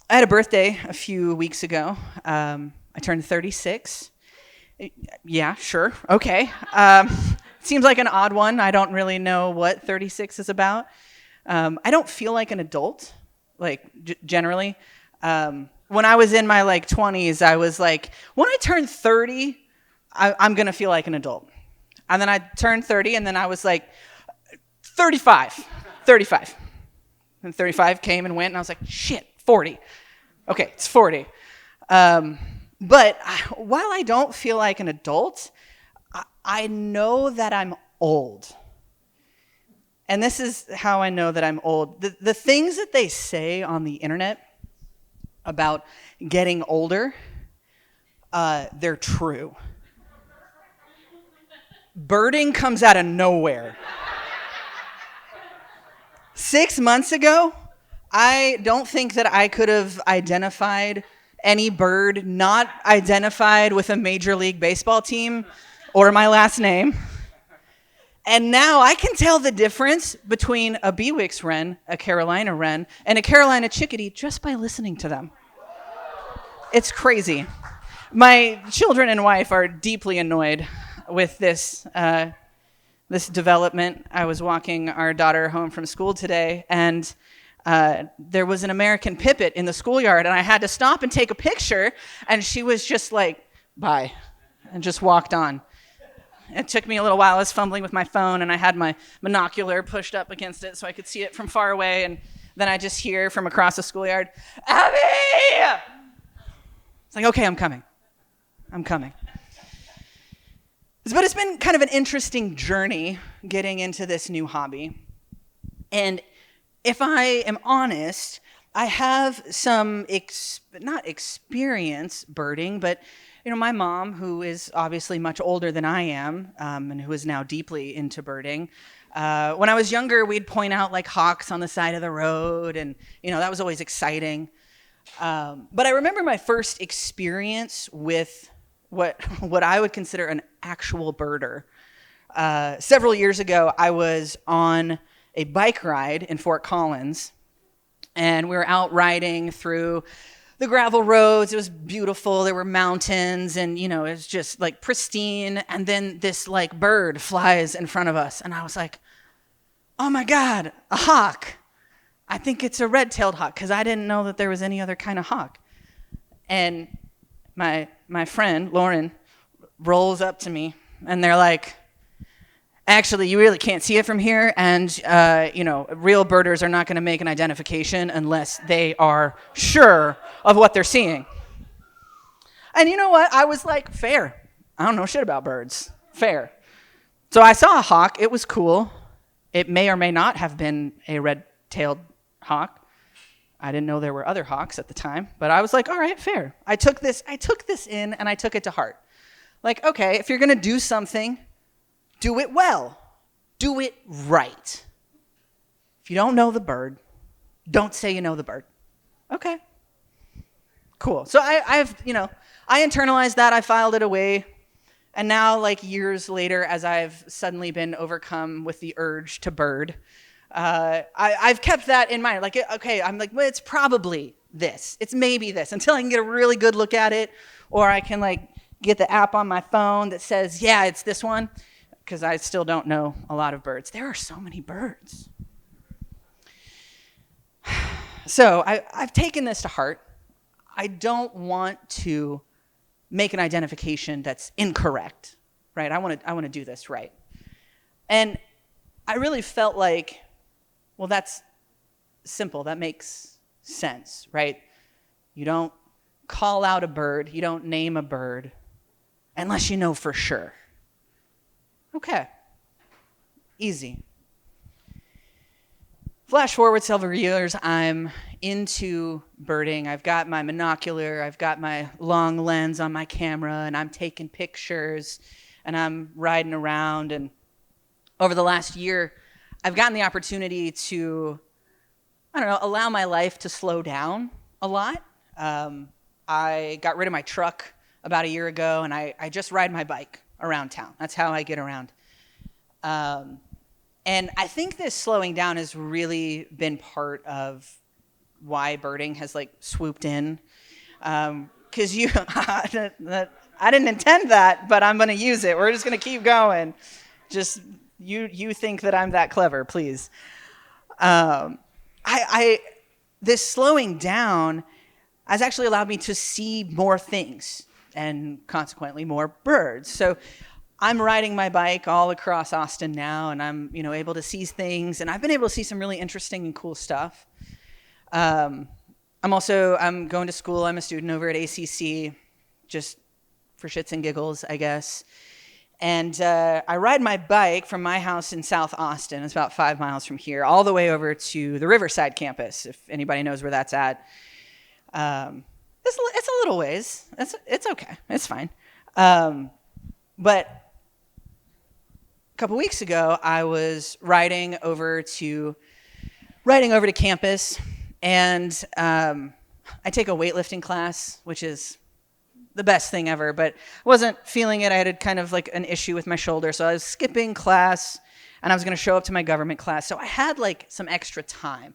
I had a birthday a few weeks ago. I turned 36. Yeah, sure. Okay. Seems like an odd one. I don't really know what 36 is about. I don't feel like an adult, like generally. When I was in my 20s, I was like, when I turn 30, I'm gonna feel like an adult. And then I turned 30, and then I was like, 35, 35. And 35 came and went, and I was like, shit, 40. Okay, it's 40. But while I don't feel like an adult, I know that I'm old. And this is how I know that I'm old. The things that they say on the internet about getting older, they're true. Birding comes out of nowhere. 6 months ago, I don't think that I could have identified any bird not identified with a Major League Baseball team or my last name. And now I can tell the difference between a Bewick's wren, a Carolina wren, and a Carolina chickadee just by listening to them. It's crazy. My children and wife are deeply annoyed with this development. I was walking our daughter home from school today, and there was an American pipit in the schoolyard, and I had to stop and take a picture, and she was just like, bye, and just walked on. It took me a little while. I was fumbling with my phone, and I had my monocular pushed up against it so I could see it from far away, and then I just hear from across the schoolyard, Abby! It's like, okay, I'm coming. I'm coming. But it's been kind of an interesting journey getting into this new hobby. And if I am honest, I have some, not experience birding, but my mom, who is obviously much older than I am, and who is now deeply into birding, when I was younger, we'd point out hawks on the side of the road, and that was always exciting. But I remember my first experience with what I would consider an actual birder. Several years ago, I was on a bike ride in Fort Collins, and we were out riding through the gravel roads. It was beautiful. There were mountains, and it was just pristine. And then this bird flies in front of us, and I was like, "Oh my God, a hawk!" I think it's a red-tailed hawk because I didn't know that there was any other kind of hawk. And my friend Lauren rolls up to me, and they're like, actually, you really can't see it from here, and real birders are not going to make an identification unless they are sure of what they're seeing. And you know what? I was like, fair. I don't know shit about birds. Fair. So I saw a hawk. It was cool. It may or may not have been a red-tailed hawk. I didn't know there were other hawks at the time, but I was like, all right, fair. I took this in, and I took it to heart. Okay, if you're going to do something, do it well. Do it right. If you don't know the bird, don't say you know the bird. Okay. Cool. So I internalized that. I filed it away. And now, years later, as I've suddenly been overcome with the urge to bird, I've kept that in mind. Okay, I'm like, well, it's probably this. It's maybe this, until I can get a really good look at it, or I can get the app on my phone that says, yeah, it's this one, because I still don't know a lot of birds. There are so many birds. So I've taken this to heart. I don't want to make an identification that's incorrect, right? I want to do this right. And I really felt like, well, that's simple. That makes sense, right? You don't call out a bird. You don't name a bird unless you know for sure. Okay. Easy. Flash forward several years, I'm into birding. I've got my monocular, I've got my long lens on my camera, and I'm taking pictures, and I'm riding around. And over the last year, I've gotten the opportunity to, allow my life to slow down a lot. I got rid of my truck about a year ago, and I just ride my bike around town. That's how I get around. And I think this slowing down has really been part of why birding has like swooped in. Because I didn't intend that, but I'm going to use it. We're just going to keep going. Just you think that I'm that clever, please. This slowing down has actually allowed me to see more things and consequently more birds. So I'm riding my bike all across Austin now, and I'm able to see things, and I've been able to see some really interesting and cool stuff. I'm going to school. I'm a student over at ACC, just for shits and giggles, I guess. And I ride my bike from my house in South Austin. It's about 5 miles from here, all the way over to the Riverside campus, if anybody knows where that's at. It's a little ways. It's okay. It's fine. But a couple weeks ago, I was riding over to campus, and I take a weightlifting class, which is the best thing ever, but wasn't feeling it. I had kind of like an issue with my shoulder, so I was skipping class, and I was going to show up to my government class. So I had like some extra time.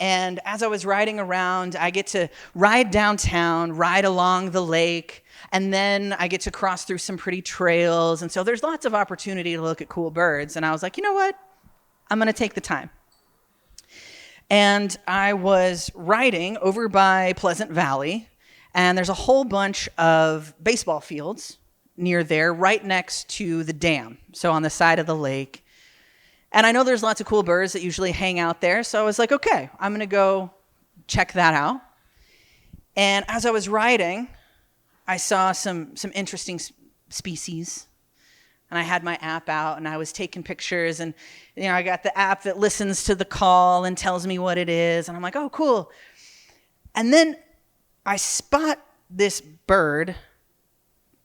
And as I was riding around, I get to ride downtown, ride along the lake, and then I get to cross through some pretty trails. And so there's lots of opportunity to look at cool birds. And I was like, you know what? I'm going to take the time. And I was riding over by Pleasant Valley, and there's a whole bunch of baseball fields near there, right next to the dam, so on the side of the lake. And I know there's lots of cool birds that usually hang out there, so I was like, okay, I'm going to go check that out. And as I was riding, I saw some interesting species. And I had my app out, and I was taking pictures, and I got the app that listens to the call and tells me what it is, and I'm like, oh, cool. And then I spot this bird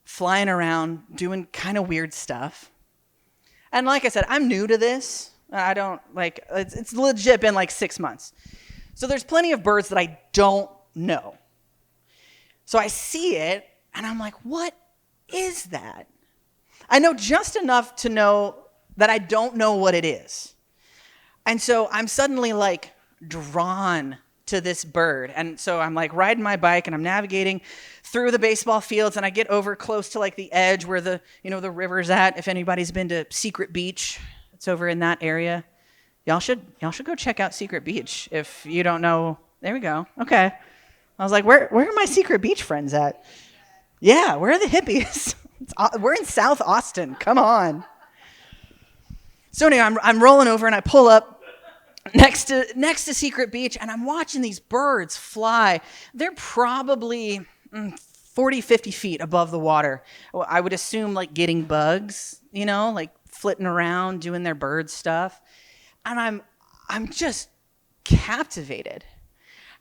flying around doing kind of weird stuff. And like I said, I'm new to this. I don't it's legit been like 6 months. So there's plenty of birds that I don't know. So I see it, and I'm like, what is that? I know just enough to know that I don't know what it is. And so I'm suddenly like drawn to this bird. And so I'm like riding my bike, and I'm navigating through the baseball fields, and I get over close to like the edge where the river's at. If anybody's been to Secret Beach, it's over in that area. Y'all should go check out Secret Beach if you don't know. There we go. Okay. I was like, where are my Secret Beach friends at? Yeah, where are the hippies? We're in South Austin. Come on. So anyway, I'm rolling over, and I pull up next to Secret Beach, and I'm watching these birds fly. They're probably 40, 50 feet above the water. I would assume like getting bugs, like flitting around, doing their bird stuff. And I'm just captivated.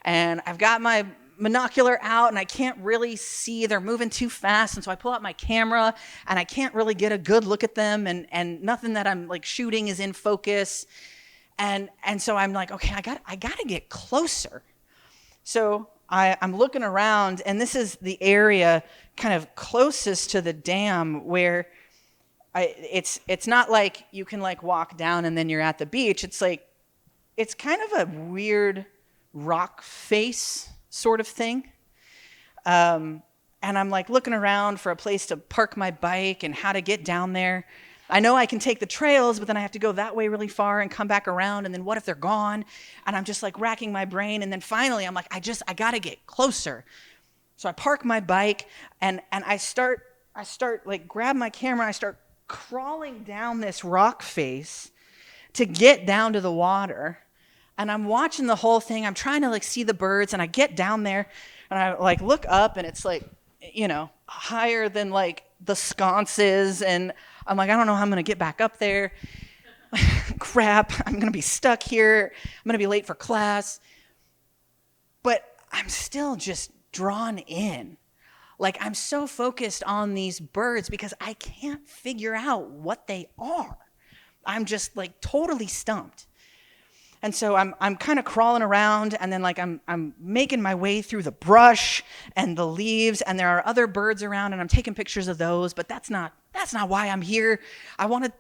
And I've got my monocular out, and I can't really see. They're moving too fast, and so I pull out my camera, and I can't really get a good look at them, and nothing that I'm like shooting is in focus. And so I'm like, okay, I got to get closer. So I'm looking around, and this is the area kind of closest to the dam where it's not like you can like walk down and then you're at the beach. It's like, it's kind of a weird rock face sort of thing. And I'm like looking around for a place to park my bike and how to get down there. I know I can take the trails, but then I have to go that way really far and come back around. And then what if they're gone? And I'm just like racking my brain. And then finally I'm like, I got to get closer. So I park my bike, and I start like grab my camera. And I start crawling down this rock face to get down to the water. And I'm watching the whole thing. I'm trying to like see the birds, and I get down there, and I like look up, and it's like, higher than like the sconces. And I'm like, I don't know how I'm going to get back up there. Crap, I'm going to be stuck here. I'm going to be late for class. But I'm still just drawn in. Like, I'm so focused on these birds because I can't figure out what they are. I'm just like totally stumped. And so I'm kind of crawling around, and then like I'm making my way through the brush and the leaves, and there are other birds around, and I'm taking pictures of those, but that's not why I'm here. I want to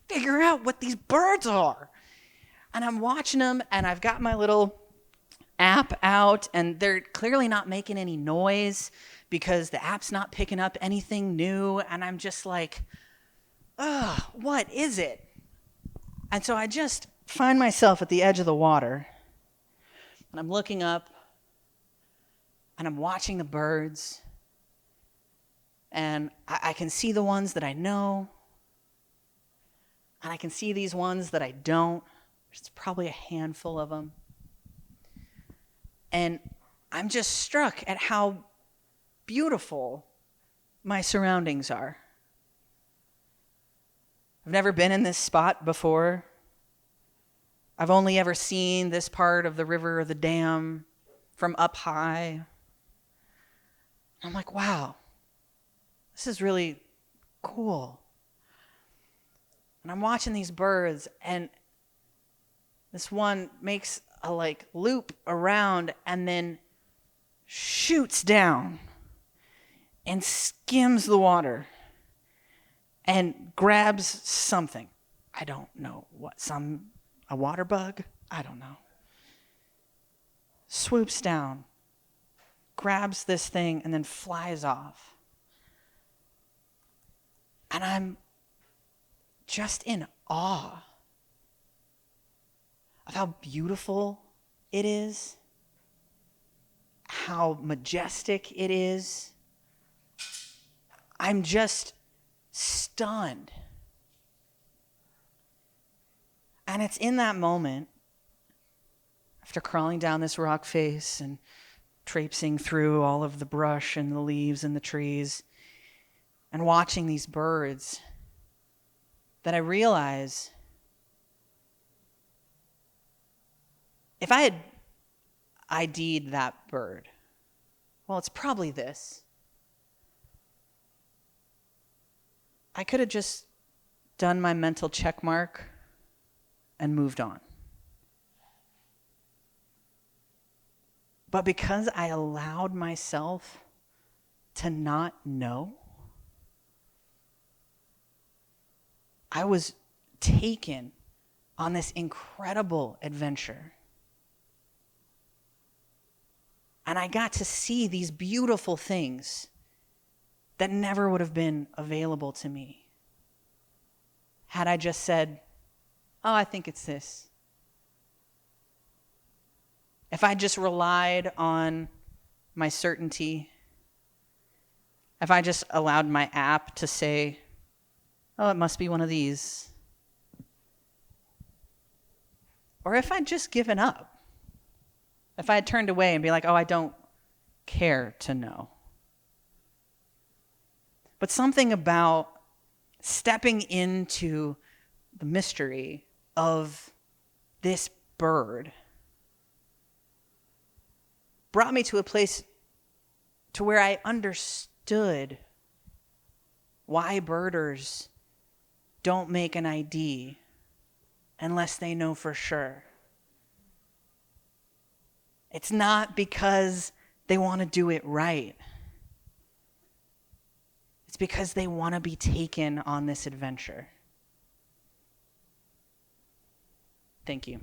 figure out what these birds are. And I'm watching them, and I've got my little app out, and they're clearly not making any noise because the app's not picking up anything new. And I'm just like, ugh, what is it? And so I just find myself at the edge of the water, and I'm looking up, and I'm watching the birds, and I can see the ones that I know, and I can see these ones that I don't. There's probably a handful of them. And I'm just struck at how beautiful my surroundings are. I've never been in this spot before. I've only ever seen this part of the river or the dam from up high. I'm like, wow, this is really cool. And I'm watching these birds, and this one makes a loop around and then shoots down and skims the water and grabs something. I don't know what, a water bug? I don't know. Swoops down, grabs this thing, and then flies off. And I'm just in awe of how beautiful it is, how majestic it is. I'm just stunned. And it's in that moment, after crawling down this rock face and traipsing through all of the brush and the leaves and the trees and watching these birds, that I realize if I had ID'd that bird, well, it's probably this. I could have just done my mental check mark and moved on. But because I allowed myself to not know, I was taken on this incredible adventure. And I got to see these beautiful things that never would have been available to me had I just said, oh, I think it's this. If I just relied on my certainty, if I just allowed my app to say, oh, it must be one of these. Or if I'd just given up. If I had turned away and be like, oh, I don't care to know. But something about stepping into the mystery of this bird brought me to a place to where I understood why birders don't make an ID unless they know for sure. It's not because they want to do it right. It's because they want to be taken on this adventure. Thank you.